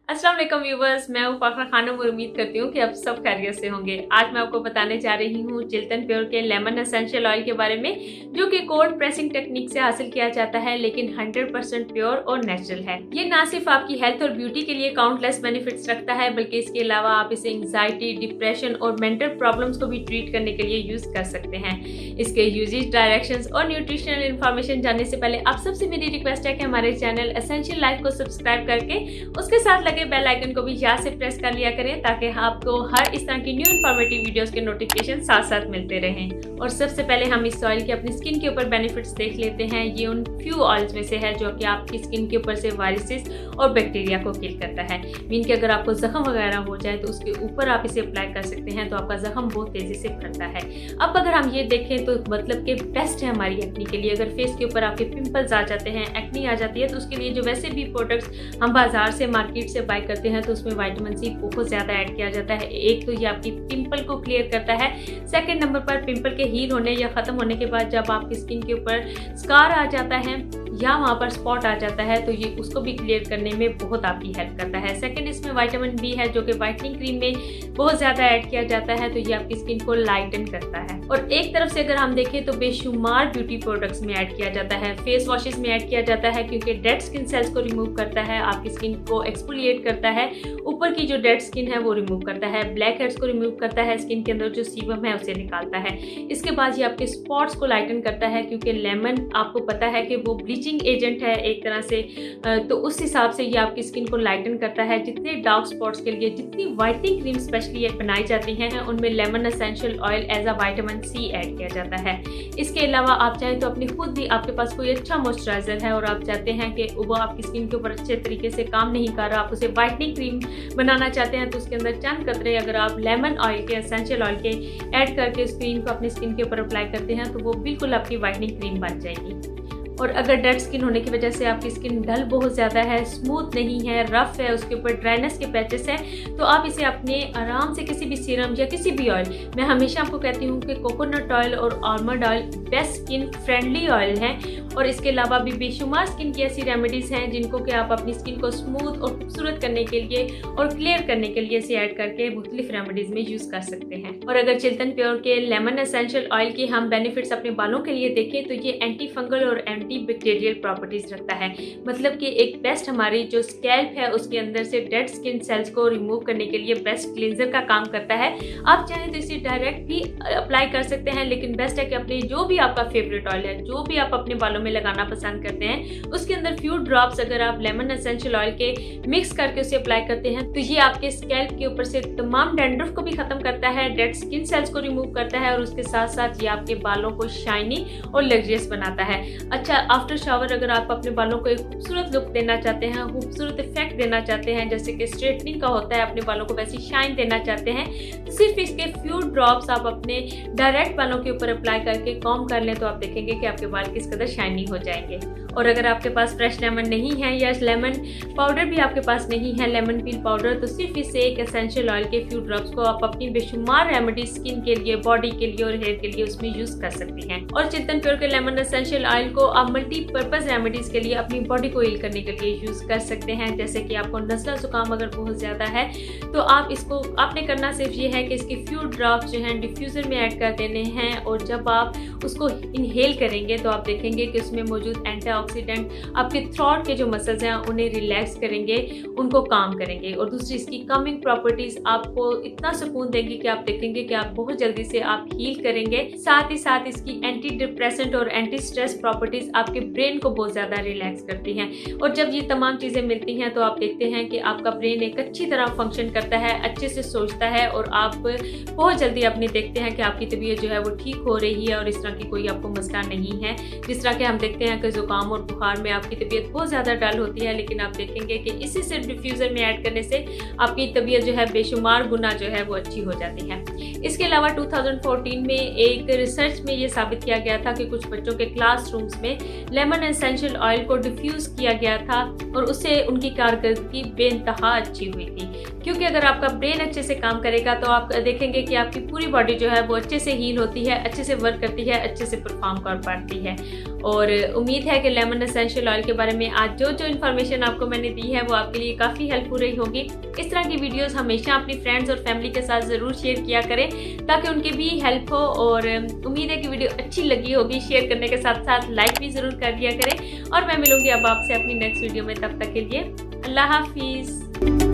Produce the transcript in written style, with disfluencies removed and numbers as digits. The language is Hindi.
अस्सलाम वालेकुम व्यूवर्स, मैं हूँ फ़ाखरा खानम और उम्मीद करती हूँ कि आप सब खैरियत से होंगे। आज मैं आपको बताने जा रही हूँ चिल्तन प्योर के लेमन एसेंशियल ऑयल के बारे में, जो कि कोल्ड प्रेसिंग टेक्निक से हासिल किया जाता है, लेकिन 100% प्योर और नेचुरल है। ये ना सिर्फ आपकी हेल्थ और ब्यूटी के लिए काउंटलेस बेनिफिट्स रखता है, बल्कि इसके अलावा आप इसे एंग्जाइटी, डिप्रेशन और मेंटल प्रॉब्लम्स को भी ट्रीट करने के लिए यूज कर सकते हैं। इसके यूजेज, डायरेक्शंस और न्यूट्रिशनल इन्फॉर्मेशन जानने से पहले आप सबसे मेरी रिक्वेस्ट है कि हमारे चैनल एसेंशियल लाइफ को सब्सक्राइब करके उसके साथ लगे बेल आइकन को भी याद से प्रेस कर लिया करें, ताकि आपको हर इस तरह की न्यू इन्फॉर्मेटिव वीडियोस के नोटिफिकेशन साथ साथ मिलते रहें। और सबसे पहले हम इस ऑयल के अपनी स्किन के ऊपर बेनिफिट्स देख लेते हैं। ये उन फ्यू ऑयल्स में से है जो कि आपकी स्किन के ऊपर से वायरसेस और बैक्टीरिया को किल करता है। मीन कि अगर आपको जख्म वगैरह हो जाए तो उसके ऊपर आप इसे अप्लाई कर सकते हैं, तो आपका जख्म बहुत तेजी से फटता है। अब अगर हम ये देखें तो मतलब कि बेस्ट है हमारी एक्नी के लिए। अगर फेस के ऊपर आपके पिंपल्स आ जाते हैं, एक्नी आ जाती है, तो उसके लिए जो वैसे भी प्रोडक्ट्स हम बाजार से, मार्केट से बाय करते हैं, तो उसमें विटामिन सी बहुत ज़्यादा ऐड किया जाता है। एक तो ये आपकी पिंपल को क्लियर करता है। सेकंड नंबर पर पिंपल के हील होने या ख़त्म होने के बाद जब आपकी स्किन के ऊपर स्कार आ जाता है या वहाँ पर स्पॉट आ जाता है, तो ये उसको भी क्लियर करने में बहुत आपकी हेल्प करता है। सेकंड, इसमें विटामिन बी है जो कि वाइटनिंग क्रीम में बहुत ज़्यादा ऐड किया जाता है, तो ये आपकी स्किन को लाइटन करता है। और एक तरफ से अगर हम देखें तो बेशुमार ब्यूटी प्रोडक्ट्स में ऐड किया जाता है, फेस वॉशेस में ऐड किया जाता है, क्योंकि डेड स्किन सेल्स को रिमूव करता है, आपकी स्किन को एक्सफोलिएट करता है, ऊपर की जो डेड स्किन है वो रिमूव करता है, ब्लैक हेड्स को रिमूव करता है, स्किन के अंदर जो सीबम है उसे निकालता है। इसके बाद ये आपके स्पॉट्स को लाइटन करता है, क्योंकि लेमन आपको पता है कि वो ब्लीचिंग एजेंट है एक तरह से, तो उस हिसाब से ये आपकी स्किन को लाइटन करता है। जितने डार्क स्पॉट्स के लिए जितनी वाइटनिंग क्रीम स्पेशली बनाई जाती हैं, उनमें lemon essential oil as a vitamin C add किया जाता है। इसके अलावा आप चाहें तो अपनी खुद भी, आपके पास कोई अच्छा मॉइस्चराइजर है और आप चाहते हैं कि वो आपकी स्किन के ऊपर अच्छे तरीके से काम नहीं कर रहा, आप उसे वाइटनिंग क्रीम बनाना चाहते हैं, तो उसके अंदर चंद कतरे अगर आप लेमन ऑयल के, एसेंशियल ऑयल के ऐड करके उस क्रीम को अपनी स्किन के ऊपर अप्लाई करते हैं, तो वो बिल्कुल आपकी वाइटनिंग क्रीम बन जाएगी। और अगर डेड स्किन होने की वजह से आपकी स्किन डल बहुत ज़्यादा है, स्मूथ नहीं है, रफ है, उसके ऊपर ड्राइनेस के पैचेस हैं, तो आप इसे अपने आराम से किसी भी सीरम या किसी भी ऑयल, मैं हमेशा आपको कहती हूँ कि कोकोनट ऑयल और almond oil best skin friendly oil हैं। और इसके अलावा भी बेशुमार स्किन की ऐसी रेमेडीज़ हैं जिनको कि आप अपनी स्किन को स्मूथ और खूबसूरत करने के लिए और क्लियर करने के लिए इसे ऐड करके मुख्तलिफ रेमेडीज़ में यूज़ कर सकते हैं। और अगर चिल्तन प्योर के लेमन एसेंशियल ऑयल के हम बेनिफिट्स अपने बालों के लिए देखें तो ये एंटी फंगल और एंटी बैक्टीरियल प्रॉपर्टीज रखता है। मतलब कि एक बेस्ट हमारी जो स्कैल्प है उसके अंदर से डेड स्किन सेल्स को रिमूव करने के लिए बेस्ट क्लींजर का काम करता है। आप चाहें तो इसे डायरेक्ट भी अप्लाई कर सकते हैं, लेकिन बेस्ट है कि अपने जो भी आपका फेवरेट ऑयल है, जो भी आप अपने बालों में लगाना पसंद करते हैं, उसके अंदर फ्यू ड्रॉप्स अगर आप लेमन एसेंशियल ऑयल के मिक्स करके उसे अप्लाई करते हैं, तो ये आपके स्कैल्प के ऊपर से तमाम डैंड्रफ को भी खत्म करता है, डेड स्किन सेल्स को रिमूव करता है, और उसके साथ साथ ये आपके बालों को शाइनी और लग्जरियस बनाता है। अच्छा, आफ्टर शावर अगर आप अपने बालों को एक खूबसूरत लुक देना चाहते हैं, खूबसूरत इफेक्ट देना चाहते हैं, जैसे कि स्ट्रेटनिंग का होता है, अपने बालों को वैसी शाइन देना चाहते हैं, तो सिर्फ इसके फ्यू ड्रॉप्स आप अपने डायरेक्ट बालों के ऊपर अप्लाई करके कॉम्ब कर लें, तो आप देखेंगे कि आपके बाल किस कदर शाइनी हो जाएंगे। और अगर आपके पास फ्रेश लेमन नहीं है या लेमन पाउडर भी आपके पास नहीं है, लेमन पील पाउडर, तो सिर्फ इससे एक एसेंशियल ऑयल के फ्यू ड्रॉप्स को आप अपनी बेशुमार रेमेडी स्किन के लिए, बॉडी के लिए और हेयर के लिए उसमें यूज कर सकती हैं। और चिल्तन प्योर के लेमन एसेंशियल ऑयल को आप मल्टीपर्पज रेमेडीज के लिए अपनी बॉडी को हील करने के लिए यूज कर सकते हैं। जैसे कि आपको नज़ला जुकाम अगर बहुत ज़्यादा है, तो आप इसको, आपने करना सिर्फ ये है कि इसके फ्यू ड्रॉप्स जो हैं डिफ्यूज़र में ऐड कर देने हैं, और जब आप उसको इनहेल करेंगे तो आप देखेंगे कि उसमें मौजूद एंटीऑक्सीडेंट आपके थ्रोट के जो मसल्स हैं उन्हें रिलैक्स करेंगे, उनको काम करेंगे। और दूसरी इसकी कमिंग प्रॉपर्टीज़ आपको इतना सुकून देंगी कि आप देखेंगे कि आप बहुत जल्दी से आप हील करेंगे। साथ ही साथ इसकी एंटी डिप्रेसेंट और एंटी स्ट्रेस प्रॉपर्टीज़ आपके ब्रेन को बहुत ज़्यादा रिलैक्स करती हैं। और जब ये तमाम चीज़ें मिलती हैं तो आप देखते हैं कि आपका ब्रेन एक अच्छी तरह फंक्शन करता है, अच्छे से सोचता है, और आप बहुत जल्दी अपने देखते हैं कि आपकी तबीयत जो है वो ठीक हो रही है और इस तरह की कोई आपको मसला नहीं है। जिस तरह के हम देखते हैं कि ज़ुकाम और बुखार में आपकी तबीयत बहुत ज़्यादा डल होती है, लेकिन आप देखेंगे कि इसी से डिफ्यूज़र में ऐड करने से आपकी तबीयत जो है बेशुमार गुना जो है वो अच्छी हो जाती है। इसके अलावा 2014 में एक रिसर्च में ये साबित किया गया था कि कुछ बच्चों के क्लासरूम्स में लेमन एसेंशियल ऑयल को डिफ्यूज़ किया गया था और उससे उनकी कारकर्दगी बेइंतहा अच्छी हुई थी। क्योंकि अगर आपका ब्रेन अच्छे से काम करेगा तो आप देखेंगे कि आपकी पूरी बॉडी जो है वो अच्छे से हील होती है, अच्छे से वर्क करती है, अच्छे से परफॉर्म कर पाती है। और उम्मीद है कि लेमन एसेंशियल ऑयल के बारे में आज जो इन्फॉर्मेशन आपको मैंने दी है वो आपके लिए काफ़ी हेल्पफुल रही होगी। इस तरह की वीडियोस हमेशा अपनी फ्रेंड्स और फैमिली के साथ ज़रूर शेयर किया करें ताकि उनकी भी हेल्प हो। और उम्मीद है कि वीडियो अच्छी लगी होगी। शेयर करने के साथ साथ लाइक भी ज़रूर कर दिया करें। और मैं मिलूंगी अब आपसे अपनी नेक्स्ट वीडियो में, तब तक के लिए अल्लाह हाफिज़।